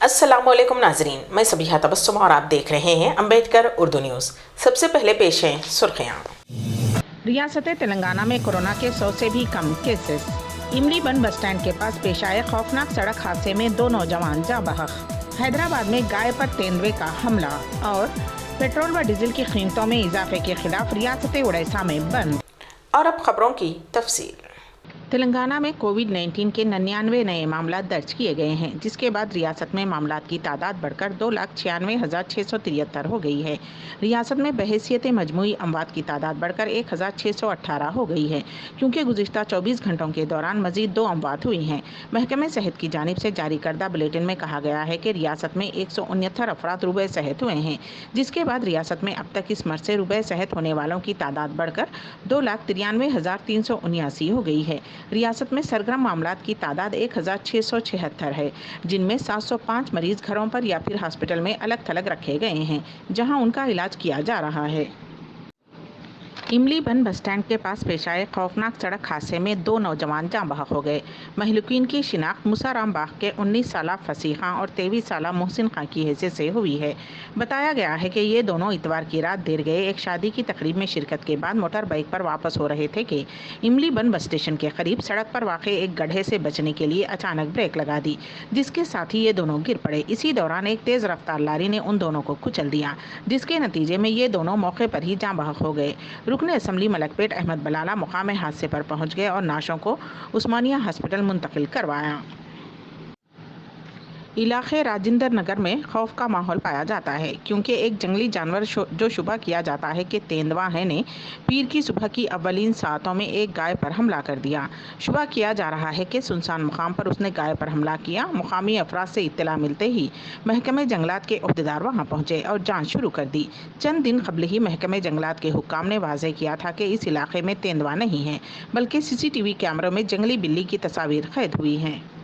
अस्सलाम वालेकुम नाजरीन, मैं सबिहा तबस्सुम और आप देख रहे हैं अम्बेडकर उर्दू न्यूज़। सबसे पहले पेश हैं सुर्खियाँ। रियासत तेलंगाना में कोरोना के 100 से भी कम केसेस। इमली बन बस स्टैंड के पास पेश आए खौफनाक सड़क हादसे में 2 नौजवान जाँ बहक। हैदराबाद में गाय पर तेंदुए का हमला। और पेट्रोल व डीजल की कीमतों में इजाफे के खिलाफ रियासत उड़ीसा में बंद। और अब खबरों की तफसील। तेलंगाना में कोविड-19 के 99 नए मामला दर्ज किए गए हैं, जिसके बाद रियासत में मामलात की तादाद बढ़कर 2,96,673 हो गई है। रियासत में बहैसियत मजमूई अमवात की तादाद बढ़कर 1,618 हो गई है, क्योंकि गुज़िश्ता 24 घंटों के दौरान मजीद 2 अमवात हुई हैं। महकमे सेहत की जानिब से जारी करदा बुलेटिन में कहा गया है कि रियासत में 169 अफराद रुबे सेहत हुए हैं, जिसके बाद रियासत में अब तक इस मर्ज से रुबे सेहत होने वालों की तादाद बढ़कर 2,93,379 हो गई है। रियासत में सरगर्म मामलात की तादाद 1,676 है, जिनमें 705 मरीज घरों पर या फिर हॉस्पिटल में अलग थलग रखे गए हैं, जहां उनका इलाज किया जा रहा है। इमली बन बस स्टैंड के पास पेश आए खौफनाक सड़क हादसे में 2 नौजवान जाँ बहक हो गए। महलूकीन की शिनाख्त मुसाराम बाग के 19 साला फसीह खां और 23 साला मोहसिन खां की हैसियत से हुई है। बताया गया है कि ये दोनों इतवार की रात देर गए एक शादी की तकरीब में शिरकत के बाद मोटर बाइक पर वापस हो रहे थे कि इमली बन बस स्टेशन के करीब सड़क पर वाक़ एक गड्ढे से बचने के लिए अचानक ब्रेक लगा दी, जिसके साथ ही ये दोनों गिर पड़े। इसी दौरान एक तेज़ रफ्तार लारी ने उन दोनों को कुचल दिया, जिसके नतीजे में ये दोनों मौके पर ही जाँ बहक हो गए। रुकन असम्बली मलकपेट अहमद बलाला मुकाम हादसे पर पहुंच गए और नाशों को उस्मानिया हॉस्पिटल मुंतकिल करवाया। इलाके राजेंद्र नगर में खौफ का माहौल पाया जाता है, क्योंकि एक जंगली जानवर जो शुबा किया जाता है कि तेंदुआ है ने पीर की सुबह की अव्वलीन सातों में एक गाय पर हमला कर दिया। शुबा किया जा रहा है कि सुनसान मुकाम पर उसने गाय पर हमला किया। मुकामी अफराद से इत्तला मिलते ही महकमे जंगलात के अहदेदार वहां पहुंचे और जांच शुरू कर दी। चंद दिन कबल ही महकमे जंगलात के हुक्काम ने वाज़ेह किया था कि इस इलाके में तेंदुआ नहीं है, बल्कि CCTV कैमरों में जंगली बिल्ली की तस्वीर कैद हुई हैं।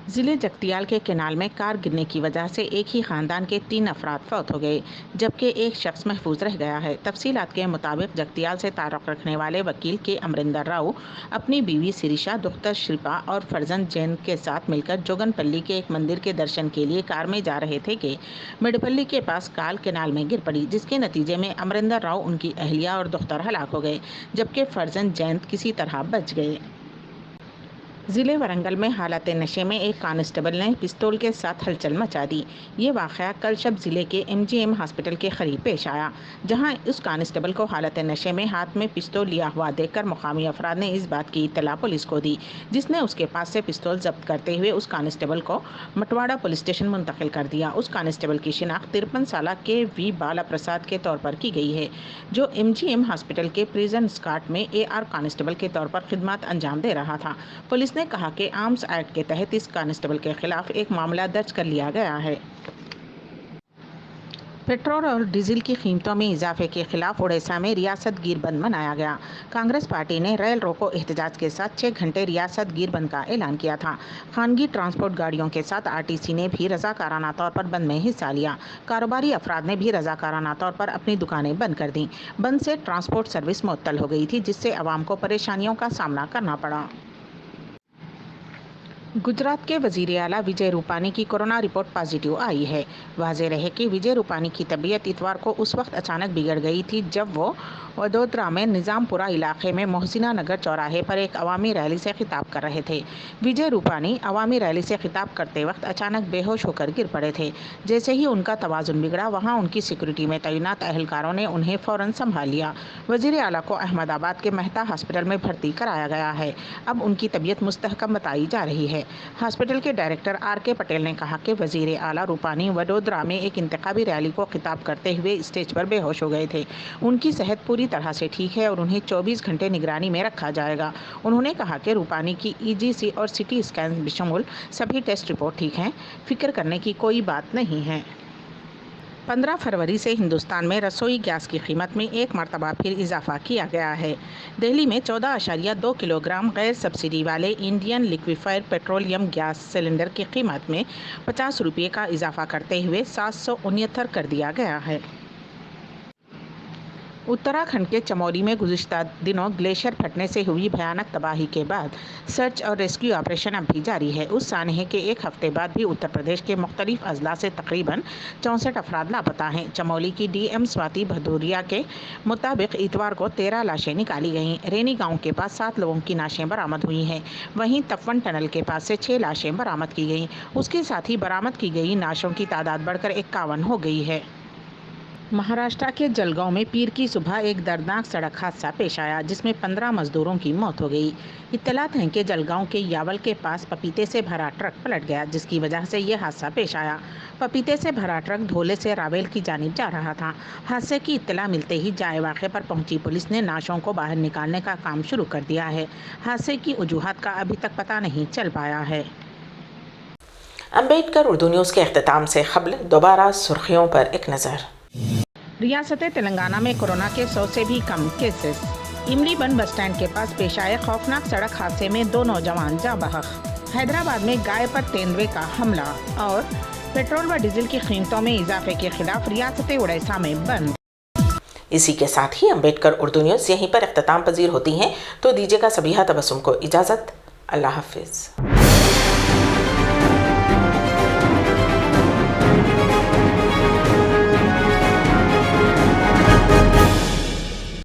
ज़िले जगतियाल के केनाल में कार गिरने की वजह से एक ही ख़ानदान के 3 अफराद फौत हो गए, जबकि एक शख्स महफूज रह गया है। तफसीलात के मुताबिक जगतियाल से ताल्लुक़ रखने वाले वकील के अमरिंदर राव अपनी बीवी सिरिशा, दुख्तर शिल्पा और फर्जंद जैन के साथ मिलकर जोगनपल्ली के एक मंदिर के दर्शन के लिए कार में जा रहे थे कि मिडपल्ली के पास काल केनाल में गिर पड़ी, जिसके नतीजे में अमरिंदर राव, उनकी अहलिया और दुख्तर हलाक हो गए, जबकि फर्जंद जैन किसी तरह बच गए। ज़िले वरंगल में हालत नशे में एक कांस्टेबल ने पिस्तौल के साथ हलचल मचा दी। ये वाक़या कल शब ज़िले के MGM हॉस्पिटल के करीब पेश आया, जहां उस कांस्टेबल को हालत नशे में हाथ में पिस्तौल लिया हुआ देखकर मुकामी अफराद ने इस बात की इत्तला पुलिस को दी, जिसने उसके पास से पिस्तौल जब्त करते हुए उस कांस्टेबल को मटवाड़ा पुलिस स्टेशन मुंतकिल कर दिया। उस कांस्टेबल की शिनाख्त 53 साला KV बाला प्रसाद के तौर पर की गई है, जो MGM हॉस्पिटल के प्रिजन स्क्वाड में AR कांस्टेबल के तौर पर खिदमत अंजाम दे रहा था। पुलिस ने कहा कि आर्म्स एक्ट के तहत इस कांस्टेबल के खिलाफ एक मामला दर्ज कर लिया गया है। पेट्रोल और डीजल की कीमतों में इजाफे के खिलाफ उड़ीसा में रियासत गिर बंद मनाया गया। कांग्रेस पार्टी ने रेल रोको एहतजाज के साथ 6 घंटे रियासत गिर बंद का ऐलान किया था। खानगी ट्रांसपोर्ट गाड़ियों के साथ RTC ने भी रजाकाराना तौर पर बंद में हिस्सा लिया। कारोबारी अफराद ने भी रजाकाराना तौर पर अपनी दुकानें बंद कर दी। बंद से ट्रांसपोर्ट सर्विस मुअत्तल हो गई थी, जिससे आवाम को परेशानियों का सामना करना पड़ा। गुजरात के वज़ीर आला विजय रूपानी की कोरोना रिपोर्ट पॉजिटिव आई है। वाज़ेह रहे कि विजय रूपानी की तबीयत इतवार को उस वक्त अचानक बिगड़ गई थी जब वो वडोदरा में निज़ामपुरा इलाके में मोहसिना नगर चौराहे पर एक अवामी रैली से खिताब कर रहे थे। विजय रूपानी अवामी रैली से खिताब करते वक्त अचानक बेहोश होकर गिर पड़े थे। जैसे ही उनका तवाज़ुन बिगड़ा, वहाँ उनकी सिक्योरिटी में तैनात अहलकारों ने उन्हें फ़ौरन संभाल लिया। वज़ीर आला को अहमदाबाद के मेहता हॉस्पिटल में भर्ती कराया गया है। अब उनकी तबीयत मुस्तहकम बताई जा रही है। हॉस्पिटल के डायरेक्टर RK पटेल ने कहा कि वज़ीर आला रूपानी वडोदरा में एक इंतखाबी रैली को खिताब करते हुए स्टेज पर बेहोश हो गए थे। उनकी सेहत पूरी तरह से ठीक है और उन्हें 24 घंटे निगरानी में रखा जाएगा। उन्होंने कहा कि रूपानी की EGC और CT स्कैन बशमूल सभी टेस्ट रिपोर्ट ठीक हैं, फिक्र करने की कोई बात नहीं है। 15 फरवरी से हिंदुस्तान में रसोई गैस की कीमत में एक मरतबा फिर इजाफा किया गया है। दिल्ली में 14.2 किलोग्राम गैर सब्सिडी वाले Indian liquefied petroleum gas cylinder की कीमत में 50 रुपये का इजाफा करते हुए 769 कर दिया गया है। उत्तराखंड के चमोली में गुज़िश्ता दिनों ग्लेशियर फटने से हुई भयानक तबाही के बाद सर्च और रेस्क्यू ऑपरेशन अब भी जारी है। उस सानहे के एक हफ्ते बाद भी उत्तर प्रदेश के मुख्तलिफ अजला से तकरीबन 64 अफराद लापता हैं। चमोली की DM स्वाति भदौरिया के मुताबिक इतवार को 13 लाशें निकाली गईं। रेनी गांव के पास 7 लोगों की लाशें बरामद हुई हैं। वहीं तपवन टनल के पास से 6 लाशें बरामद की गईं। उसके साथ ही बरामद की गई लाशों की तादाद बढ़कर 51 हो गई है। महाराष्ट्र के जलगांव में पीर की सुबह एक दर्दनाक सड़क हादसा पेश आया, जिसमें 15 मजदूरों की मौत हो गई। इत्तलात हैं कि जलगांव के यावल के पास पपीते से भरा ट्रक पलट गया, जिसकी वजह से ये हादसा पेश आया। पपीते से भरा ट्रक धोले से रावेल की जानिब जा रहा था। हादसे की इत्तला मिलते ही जाए वाक़े पर पहुंची पुलिस ने लाशों को बाहर निकालने का काम शुरू कर दिया है। हादसे की वजूहात का अभी तक पता नहीं चल पाया है। अम्बेडकर उर्दू न्यूज़ के अख्तिताम से क़ब्ल दोबारा सुर्खियों पर एक नज़र। रियासत तेलंगाना में कोरोना के 100 से भी कम केसेस। इमली बन बस स्टैंड के पास पेश आए खौफनाक सड़क हादसे में 2 नौजवान जाँ बहक। हैदराबाद में गाय पर तेंदुए का हमला। और पेट्रोल व डीजल की कीमतों में इजाफे के खिलाफ रियासत उड़ीसा में बंद। इसी के साथ ही अम्बेडकर उर्दू न्यूज़ यहीं पर इख्तिताम पजीर होती हैं, तो दीजिएगा सबीहा तबस्सुम को इजाज़त। अल्लाह हाफिज़।